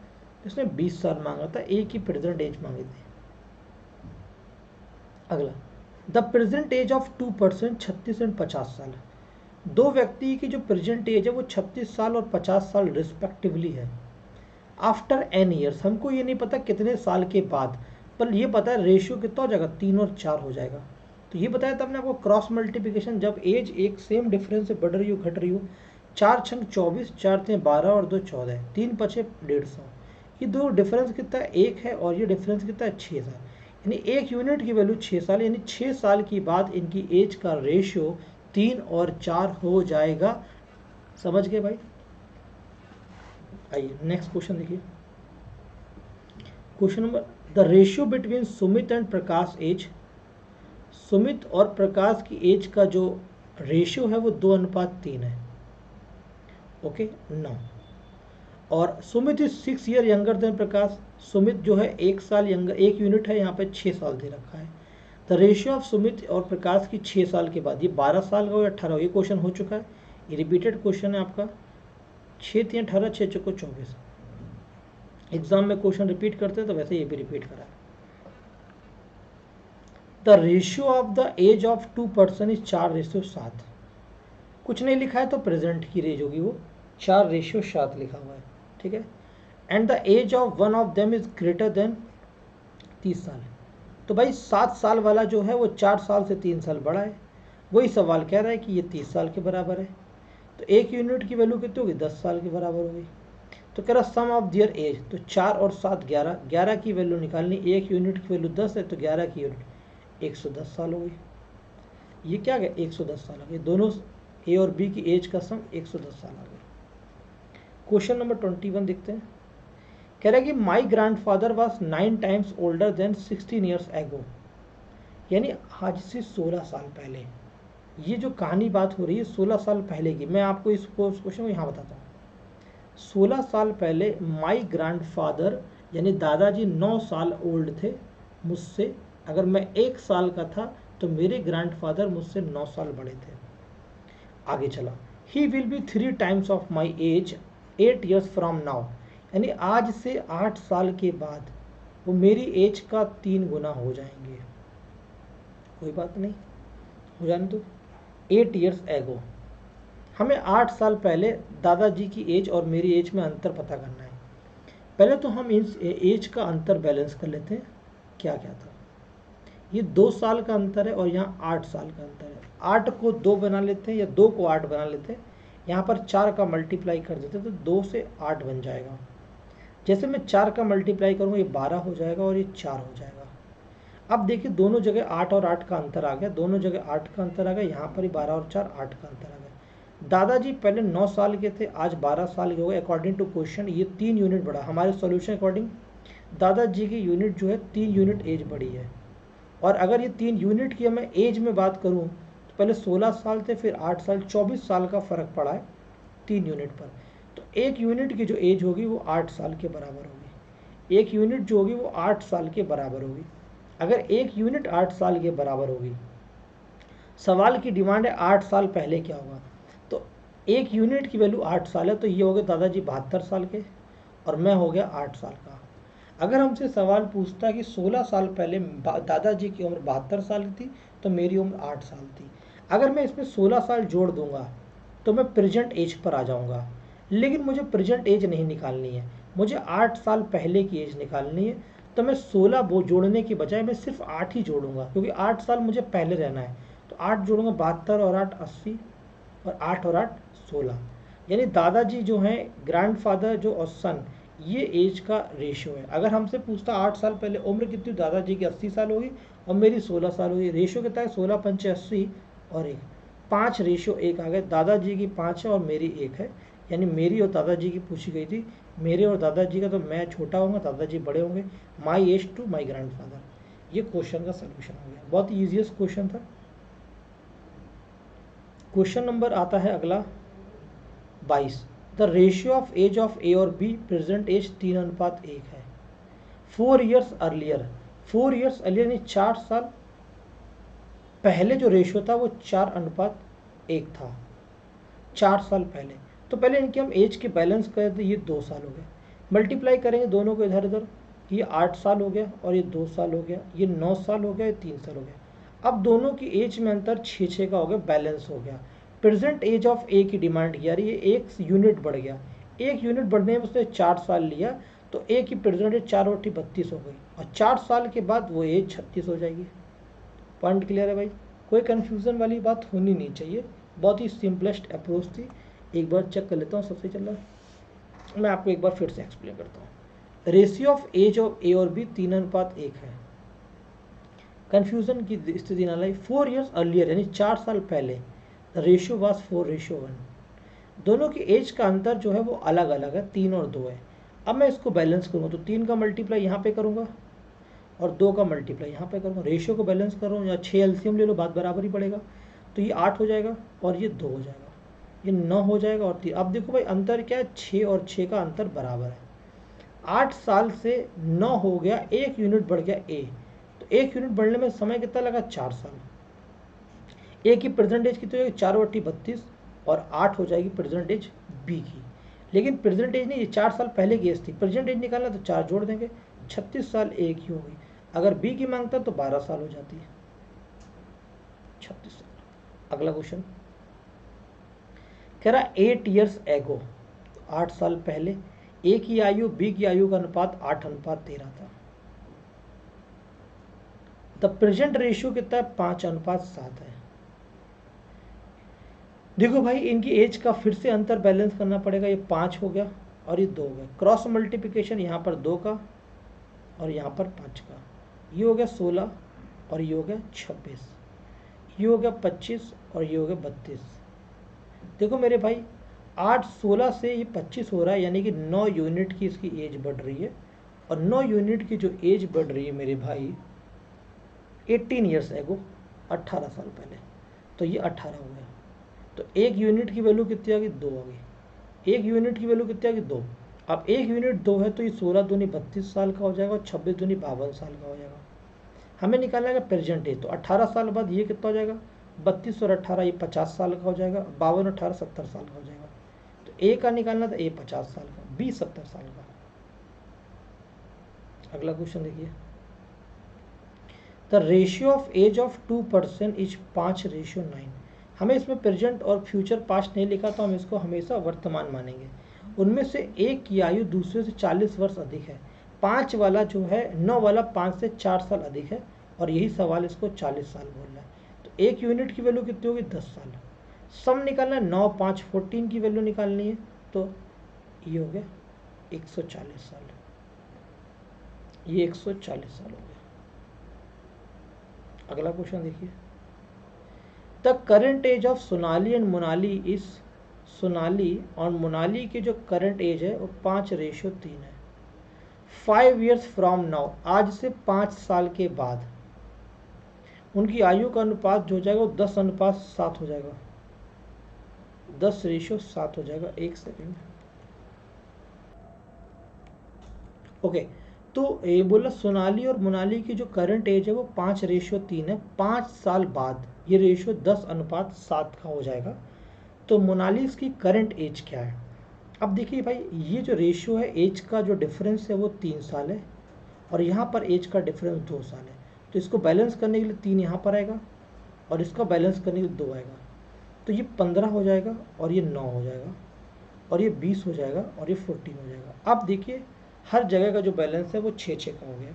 इसने 20 साल मांगा था, ए की प्रेजेंट एज मांगी थी। अगला, the present age of 2 person 36 and 50 साल। दो व्यक्ति की जो प्रेजेंट एज है वो 36 साल और 50 साल रिस्पेक्टिवली है। आफ्टर n ईयर्स, हमको ये नहीं पता कितने साल के बाद, पर ये पता है रेशियो कितना हो जाएगा, 3 और 4 हो जाएगा। तो ये बताया था हमने आपको क्रॉस मल्टीप्लिकेशन, जब एज एक सेम डिफरेंस से बढ़ रही हो घट रही हो। 4 × 24, 4 × 12 और 2 × 14, 3 × 5 = 150। ये दो डिफरेंस कितना है, 1 है, और ये डिफरेंस कितना है, 6 साल। यानी 1 यूनिट की वैल्यू 6 साल, यानी 6 साल की बाद इनकी एज का रेशियो 3 और 4 हो जाएगा। समझ गए भाई। आइए नेक्स्ट क्वेश्चन देखिए। Question number, the ratio between Sumit and Prakash age. सुमित और प्रकाश की एज का जो रेशियो है वो 2:3 है। ओके, 9। और Sumit is 6 year younger than Prakash. Sumit जो है 1 साल यंगर, 1 यूनिट है, यहाँ पे 6 साल दे रखा है। द रेशियो ऑफ सुमित और प्रकाश की 6 साल के बाद, ये 12 साल का हो या 18 हो, ये क्वेश्चन हो चुका है, ये रिपीटेड क्वेश्चन है आपका। 6 × 18, 6 × 4 = 24। एग्जाम में क्वेश्चन रिपीट करते हैं तो वैसे ये भी रिपीट करा। The ratio of the age of 2 person is 4:7। कुछ नहीं लिखा है तो प्रेजेंट की एज होगी वो 4:7 लिखा हुआ है, ठीक है। And the age of one of them is greater than 30 साल। तो भाई 7 साल वाला जो है वो 4 साल से 3 साल बड़ा है। वही सवाल कह रहा है कि ये 30 साल के बराबर है। तो 1 यूनिट की वैल्यू कितनी होगी, 10 साल के बराबर होगी। तो कह रहा सम ऑफ दियर एज, तो 4 और 7 11, 11 की वैल्यू निकालनी, 1 यूनिट की वैल्यू 10 है तो 11 की यूनिट 110 साल हो गई। ये क्या गया, 110 साल आ गए। दोनों ए और बी की एज का सम 110 साल आ गया। क्वेश्चन नंबर 21 देखते हैं। कह रहा है कि माई grandfather was 9 times older than 16 years ago, यानी आज से 16 साल पहले। ये जो कहानी बात हो रही है 16 साल पहले की, मैं आपको इस क्वेश्चन को यहाँ बताता हूँ। 16 साल पहले माई ग्रैंडफादर यानी दादाजी 9 साल ओल्ड थे मुझसे। अगर मैं 1 साल का था तो मेरे ग्रैंडफादर मुझसे 9 साल बड़े थे। आगे चला, he will be 3 times of my age 8 years from now, यानी आज से 8 साल के बाद वो मेरी एज का 3 गुना हो जाएंगे। कोई बात नहीं, हो जाने दो। 8 ईयर्स एगो, हमें 8 साल पहले दादाजी की एज और मेरी एज में अंतर पता करना है। पहले तो हम इस एज का अंतर बैलेंस कर लेते हैं। क्या क्या था, ये 2 साल का अंतर है और यहाँ 8 साल का अंतर है। 8 को 2 बना लेते हैं या 2 को 8 बना लेते हैं। यहाँ पर 4 का मल्टीप्लाई कर देते हैं तो 2 से 8 बन जाएगा। जैसे मैं 4 का मल्टीप्लाई करूँगा ये 12 हो जाएगा और ये 4 हो जाएगा। अब देखिए दोनों जगह 8 और 8 का अंतर आ गया, दोनों जगह 8 का अंतर आ गया, यहाँ पर ही 12 और 4 8 का अंतर आ गया। दादाजी पहले 9 साल के थे, आज 12 साल के हो गए। अकॉर्डिंग टू क्वेश्चन ये 3 यूनिट बढ़ा हमारे सॉल्यूशन अकॉर्डिंग। दादाजी की यूनिट जो है 3 यूनिट एज बढ़ी है। और अगर ये 3 यूनिट की मैं एज में बात करूँ तो पहले 16 साल थे, फिर 8 साल, 24 साल का फ़र्क पड़ा है 3 यूनिट पर। तो एक यूनिट की जो एज होगी वो 8 साल के बराबर होगी। एक यूनिट जो होगी वो 8 साल के बराबर होगी। अगर एक यूनिट 8 साल के बराबर होगी, सवाल की डिमांड है 8 साल पहले क्या होगा, तो एक यूनिट की वैल्यू 8 साल है, तो ये हो गए दादाजी 72 साल के और मैं हो गया 8 साल का। अगर हमसे सवाल पूछता है कि 16 साल पहले दादाजी की उम्र 72 साल की थी तो मेरी उम्र 8 साल थी, अगर मैं इसमें 16 साल जोड़ दूंगा तो मैं प्रेजेंट एज पर आ जाऊंगा। लेकिन मुझे प्रेजेंट एज नहीं निकालनी है, मुझे 8 साल पहले की एज निकालनी है। तो मैं 16 वो जोड़ने की बजाय मैं सिर्फ 8 ही जोड़ूंगा, क्योंकि 8 साल मुझे पहले रहना है। तो 8 जोड़ूंगा, 72 और 8 80, और 8 और 8 16। यानी दादाजी जो हैं, ग्रैंडफादर जो और सन, ये एज का रेशियो है। अगर हमसे पूछता 8 साल पहले उम्र कितनी, दादाजी की 80 साल होगी और मेरी 16 साल होगी। रेशियो कितना है, 16 पंचे 80 और 1, 5 रेशियो 1 आ गए। दादाजी की 5 है और मेरी 1 है, यानी मेरी और दादाजी की पूछी गई थी। मेरे और दादाजी का, तो मैं छोटा होऊंगा, दादाजी बड़े होंगे। My age to my grandfather. ये क्वेश्चन का सोल्यूशन हो गया, बहुत ईजीएस्ट क्वेश्चन था। क्वेश्चन नंबर आता है अगला 22। The ratio of age of A और बी, प्रेजेंट एज 3:1 है। 4 ईयर्स अर्लियर, 4 ईयर्स अर्लियर यानी 4 साल पहले जो रेशियो था वो 4:1 था, 4 साल पहले। तो पहले इनकी हम एज के बैलेंस करें तो ये 2 साल हो गए, मल्टीप्लाई करेंगे दोनों को इधर उधर, ये 8 साल हो गया और ये 2 साल हो गया, ये 9 साल हो गया, ये 3 साल हो गया। अब दोनों की एज में अंतर 6 का हो गया, बैलेंस हो गया। प्रेजेंट एज ऑफ ए की डिमांड की, यार ये 1 यूनिट बढ़ गया, 1 यूनिट बढ़ने में उसने 4 साल लिया, तो ए की प्रेजेंट एज 4 और 32 हो गई, और 4 साल के बाद वो एज 36 हो जाएगी। पॉइंट क्लियर है भाई, कोई कन्फ्यूज़न वाली बात होनी नहीं चाहिए, बहुत ही सिंपलेस्ट अप्रोच थी। एक बार चेक कर लेता हूँ सबसे चल रहा है, मैं आपको एक बार फिर से एक्सप्लेन करता हूँ। Ratio of age of A और बी 3:1 है। कन्फ्यूज़न की स्थिति ना लाई। 4 ईयर्स अर्लियर यानी 4 साल पहले रेशियो वाज 4:1। दोनों की एज का अंतर जो है वो अलग अलग है, 3 और 2 है। अब मैं इसको बैलेंस करूँगा तो 3 का मल्टीप्लाई यहाँ पे करूँगा और 2 का मल्टीप्लाई यहाँ पे करूँगा। रेशियो को बैलेंस कर रहा हूँ, या 6 एलसीएम ले लो, बात बराबर ही पड़ेगा। तो ये 8 हो जाएगा और ये 2 हो जाएगा, ये 9 हो जाएगा और 3। अब देखो भाई अंतर क्या है, 6 और 6 का अंतर बराबर है। 8 साल से 9 हो गया, 1 यूनिट बढ़ गया ए, तो 1 यूनिट बढ़ने में समय कितना लगा, 4 साल। ए की प्रेजेंटेज कितनी हो जाएगी, 4 और 32 और 8 हो जाएगी प्रेजेंटेज बी की। लेकिन प्रेजेंटेज नहीं, ये 4 साल पहले की एज थी, प्रेजेंटेज निकालना तो 4 जोड़ देंगे, 36 साल ए की हो गई। अगर बी की मांगता तो 12 साल हो जाती है, 36 साल। अगला क्वेश्चन कह रहा 8 ईयर्स एगो, 8 साल पहले ए की आयु बी की आयु का अनुपात 8:13 था। द प्रेजेंट रेशियो कितना है, 5:7 है। देखो भाई इनकी एज का फिर से अंतर बैलेंस करना पड़ेगा, ये 5 हो गया और ये 2 हो गया। क्रॉस मल्टीप्लिकेशन यहाँ पर 2 का और यहाँ पर 5 का, ये हो गया 16 और ये हो गया 26, ये हो गया 25 और ये हो गया 32। देखो मेरे भाई 8 16 से ये 25 हो रहा है, यानी कि 9 यूनिट की इसकी एज बढ़ रही है। और 9 यूनिट की जो एज बढ़ रही है मेरे भाई 18 ईयर्स एगो, 18 साल पहले, तो ये 18 हो गया। तो 1 यूनिट की वैल्यू कितनी आ गई, 2 आ गई। 1 यूनिट की वैल्यू कितनी आ गई, 2। अब 1 यूनिट 2 है तो ये 16 दूनी 32 साल का हो जाएगा और 26 दूनी 52 साल का हो जाएगा। हमें निकालना है प्रेजेंट एज, तो 18 साल बाद ये कितना हो जाएगा, 32 और 18 ये 50 साल का हो जाएगा, 52 और 18 70 साल का हो जाएगा। तो ए का निकालना था, ए 50 साल का, बी 70 साल का। अगला क्वेश्चन देखिए, the ratio of age of 2% is 5:9। हमें इसमें प्रेजेंट और फ्यूचर पास्ट नहीं लिखा, तो हम इसको हमेशा वर्तमान मानेंगे। उनमें से एक की आयु दूसरे से 40 वर्ष अधिक है। 5 वाला जो है, 9 वाला 5 से 4 साल अधिक है, और यही सवाल इसको 40 साल बोल रहा है। तो 1 यूनिट की वैल्यू कितनी होगी, 10 साल। सम निकालना है, 9 5 14 की वैल्यू निकालनी है, तो ये हो गया 140 साल, ये 140 साल हो गया। अगला क्वेश्चन देखिए, the current age of Sonali and Monali is, Sonali और मोनाली की जो करंट एज है वो 5:3 है। 5 years फ्रॉम नाउ, आज से 5 साल के बाद उनकी आयु का अनुपात जो हो जाएगा वो 10:7 हो जाएगा, 10:7 हो जाएगा। एक सेकेंड। ओके, तो ये बोला सोनाली और मोनाली की जो करंट एज है वो 5:3 है। 5 साल बाद ये रेशियो 10:7 का हो जाएगा। तो मोनाली की करंट एज क्या है? अब देखिए भाई, ये जो रेशियो है एज का जो डिफरेंस है वो 3 साल है और यहाँ पर एज का डिफरेंस 2 साल है। तो इसको बैलेंस करने के लिए 3 यहाँ पर आएगा और इसका बैलेंस करने के लिए 2 आएगा। तो ये 15 हो जाएगा और ये 9 हो जाएगा और ये 20 हो जाएगा और ये 14 हो जाएगा। अब देखिए हर जगह का जो बैलेंस है वो 6 का हो गया।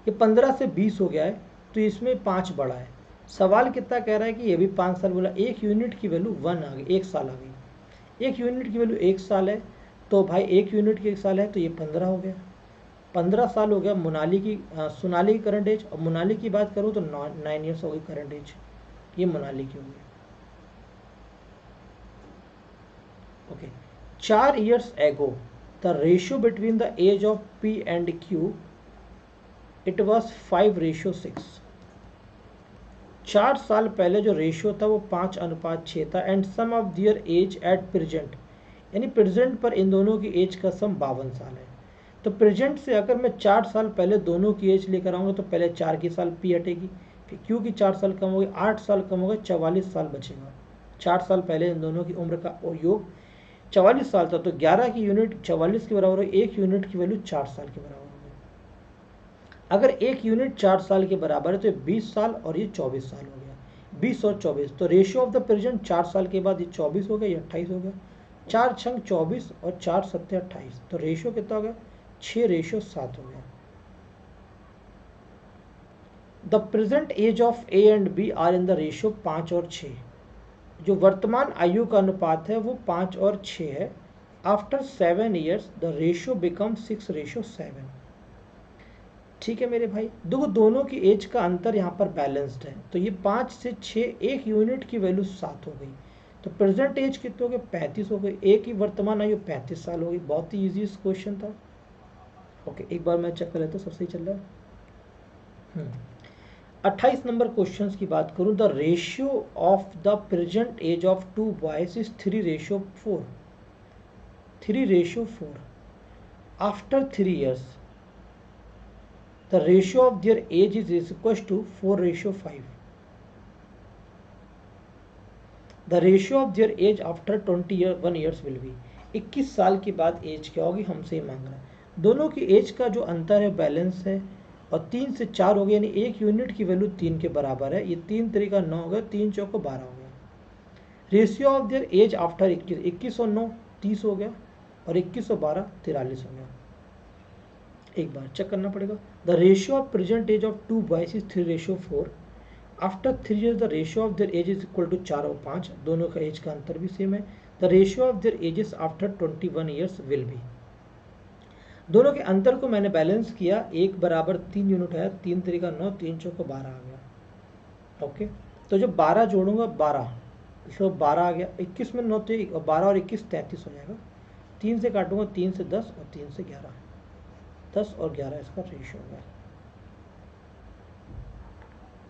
ये 15 से 20 हो गया है तो इसमें 5 बढ़ा है। सवाल कितना कह रहा है कि ये भी 5 साल बोला। 1 यूनिट की वैल्यू 1 आ गई, 1 साल आ गई। 1 यूनिट की वैल्यू 1 साल है तो भाई 1 यूनिट की 1 साल है तो ये 15 हो गया। 15 साल हो गया सोनाली की करंट एज। और मोनाली की बात करूँ तो 9 ईयर्स हो गई करंट एज, ये मोनाली की हो गई। Okay, 4 years ago the ratio between the age of P and Q it was 5:6। 4 साल पहले जो रेशियो था वो 5:6 था। And sum of their age at present, यानी प्रेजेंट पर इन दोनों की एज का सम 52 साल है। तो प्रेजेंट से अगर मैं 4 साल पहले दोनों की एज लेकर आऊँगा तो पहले 4 की साल P हटेगी, फिर Q की 4 साल कम होगी, 8 साल कम होगा, 44 साल बचेगा। 4 साल पहले इन दोनों की उम्र का योग 44 साल था। तो 11 की यूनिट 44 के बराबर हो, 1 यूनिट की वैल्यू 4 साल के बराबर होगी। अगर 1 यूनिट 4 साल के बराबर है तो 20 साल और ये 24 साल हो गया। 20 और 24 तो रेशियो ऑफ द प्रेजेंट 4 साल के बाद ये 24 हो गया, ये 28 हो गया। 4 छंग 24 और 4 सत्ते 28, तो रेशियो कितना हो गया? 6:7 हो गया। The present age of A and B are in the ratio 5 और 6। जो वर्तमान आयु का अनुपात है वो 5 और 6 है। After 7 years the ratio become 6:7। ठीक है मेरे भाई, दोनों की एज का अंतर यहाँ पर बैलेंस्ड है। तो ये 5 से 6, 1 यूनिट की वैल्यू 7 हो गई। तो प्रेजेंट एज कितने हो गए? 35 हो गई। एक ही वर्तमान आयु 35 साल हो गई। बहुत ही ईजी क्वेश्चन था। ओके, एक बार मैं चेक कर लेता हूँ सब सही चल रहा है। 28 नंबर क्वेश्चन की बात करूं। The ratio of the present age of 2 boys is 3:4। 3:4 after 3 years the ratio of their age is equal to 4:5। The ratio of their age after 21 years will be. 21 साल के बाद एज क्या होगी हमसे मांग रहा है। दोनों की एज का जो अंतर है बैलेंस है और 3 से 4 हो गया, यानी 1 यूनिट की वैल्यू 3 के बराबर है। ये 3 3 9 हो गया, 3 चौको 12 हो गया। Ratio of their age after 21, 21 और 9 30 हो गया और 21 और 12 43 हो गया। एक बार चेक करना पड़ेगा। The ratio of present age of 2 boys is 3:4। After 3 years the ratio of their age is equal to 4 और 5। दोनों का एज का अंतर भी सेम है। The ratio of there edges after 21 years will B. दोनों के अंतर को मैंने बैलेंस किया, 1 बराबर 3 यूनिट है, 3 3 9, 3 चौको 12 आ गया। ओके, तो जब 12 जोड़ूंगा 12, इसको 12 आ गया। 21 में 9 थे और 12 और 21 33 हो जाएगा। 3 से काटूंगा 3 से 10 और 3 से 11, 10 और 11 इसका रेशियो हो गया।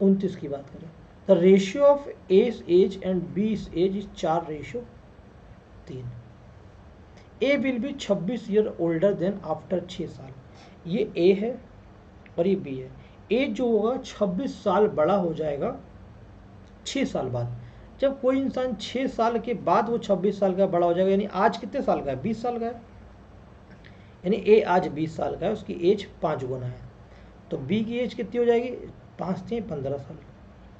29 की बात करें। The ratio of age and B age is 4:3। A will be 26 year older than after 6 साल। ये ए है और ये बी है। ए जो होगा 26 साल बड़ा हो जाएगा 6 साल बाद। जब कोई इंसान 6 साल के बाद वो 26 साल का बड़ा हो जाएगा, यानी आज कितने साल का है? 20 साल का है। यानी ए आज 20 साल का है, उसकी एज 5 गुना है। तो बी की एज कितनी हो जाएगी? 5 से 15 साल।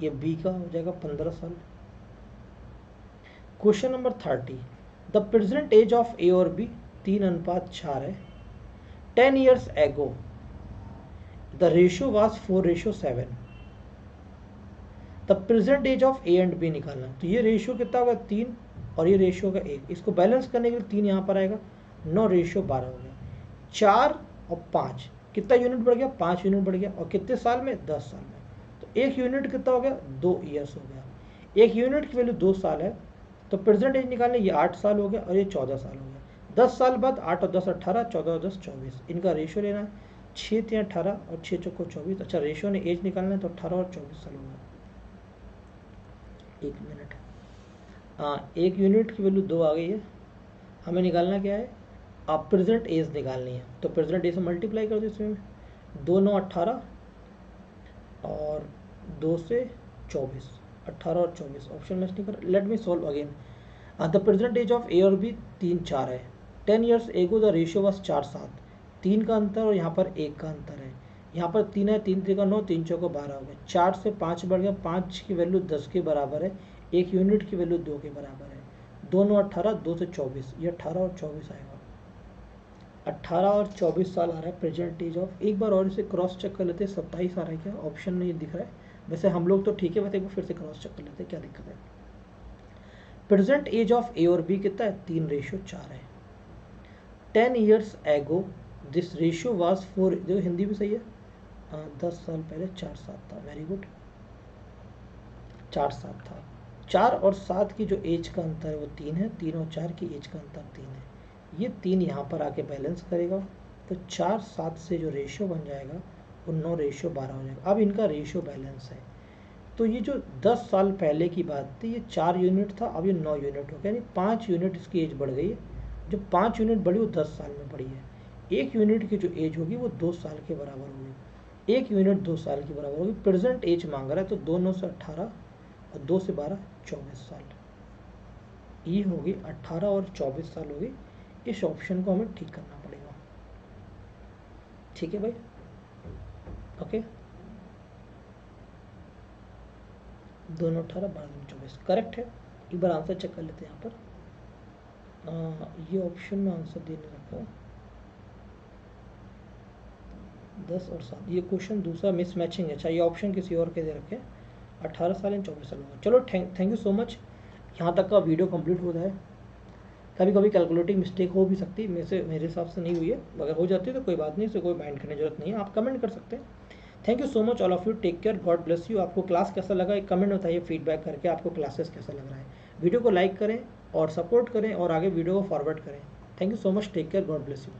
ये बी का हो जाएगा 15 साल। Question number 30। The present age of A और बी 3:4 है। 10 years ago the ratio was 4:7। The present age of A and B निकालना। तो ये रेशियो कितना होगा? 3 और ये रेशियो होगा 1। इसको बैलेंस करने के लिए 3 यहाँ पर आएगा, 9:12 हो गया। 4 और 5 कितना यूनिट बढ़ गया? 5 यूनिट बढ़ गया। और कितने साल में? 10 साल में। तो 1 यूनिट कितना हो गया? 2 ईयर्स हो गया। 1 यूनिट की वैल्यू 2 साल है। तो प्रेजेंट एज निकालने, ये 8 साल हो गया और ये 14 साल हो गया। 10 साल बाद 8 और 10 18, 14 और 10 24, इनका रेशियो लेना है। 6 3 18 और 6 चौको 24। अच्छा रेशियो ने एज निकालना है तो 18 और 24 साल होगा। 1 मिनट, हाँ 1 यूनिट की वैल्यू 2 आ गई है। हमें निकालना क्या है, आप प्रेजेंट एज निकालनी है। तो प्रेजेंट एज से मल्टीप्लाई कर दो इसमें, 2 9 18 और 2 से 24, 18 और 24 ऑप्शन मैच नहीं कर। Let me solve again. The present age of A और बी 3 4 है। 10 ईयर्स एगो द रेशियो वॉज 4 7, 3 का अंतर और यहाँ पर 1 का अंतर है। यहाँ पर 3 है, 3 3 का 9, 3 4 का 12 हो गया। 4 से 5 बढ़ गया, 5 की वैल्यू 10 के बराबर है, 1 यूनिट की वैल्यू 2 के बराबर है। 2 9 18, 2 से 24, ये 18 और 24 आएगा। 18 और 24 साल आ रहा है प्रेजेंट एज ऑफ। एक बार और इसे क्रॉस चेक कर लेते हैं, 27 आ रहा है क्या, ऑप्शन नहीं दिख रहा है। वैसे हम लोग तो ठीक है, वैसे एक बार फिर से क्रॉस चेक कर लेते हैं क्या दिक्कत है। प्रेजेंट एज ऑफ ए और बी कितना है, 3:4 है। 10 ईयर्स एगो दिस रेशियो वाज 4, देखो हिंदी भी सही है, 10 साल पहले 4 7 था, वेरी गुड, 4 7 था। 4 और 7 की जो एज का अंतर है वो 3 है, 3 और 4 की एज का अंतर 3 है। ये 3 यहाँ पर आके बैलेंस करेगा, तो 4 7 से जो रेशियो बन जाएगा वो 9:12 हो जाएगा। अब इनका रेशियो बैलेंस है। तो ये जो 10 साल पहले की बात थी, ये 4 यूनिट था, अब ये 9 यूनिट हो गया, यानी 5 यूनिट इसकी एज बढ़ गई है। जो 5 यूनिट बढ़ी वो 10 साल में बढ़ी है। 1 यूनिट की जो एज होगी वो 2 साल के बराबर होगी। 1 यूनिट 2 साल के बराबर होगी। प्रेजेंट एज मांग रहा है, तो 2 9 से 18 और 2 से 12 24 साल, ये होगी 18 और 24 साल होगी। इस ऑप्शन को हमें ठीक करना पड़ेगा। ठीक है भाई, ओके। 2 9 18 12 9 24 करेक्ट है। एक बार आंसर चेक कर लेते हैं यहाँ पर। ये ऑप्शन में आंसर देने रखा 10 और 7, ये क्वेश्चन दूसरा मिसमैचिंग है। अच्छा ये ऑप्शन किसी और के दे रखे, 18 साल या 24 साल होगा। चलो थैंक यू सो मच, यहाँ तक का वीडियो कंप्लीट हो जाए। कभी कभी कैलकुलेटिंग मिस्टेक हो भी सकती है, मेरे हिसाब से नहीं हुई है। अगर हो जाती है तो कोई बात नहीं, इसे कोई माइंड करने की जरूरत नहीं है, आप कमेंट कर सकते हैं। Thank you so much all of you, take care, God bless you. आपको क्लास कैसा लगा एक कमेंट बताइए, फीडबैक करके आपको क्लासेस कैसा लग रहा है। वीडियो को लाइक करें और सपोर्ट करें और आगे वीडियो को फॉरवर्ड करें। Thank you so much, take care, God bless you.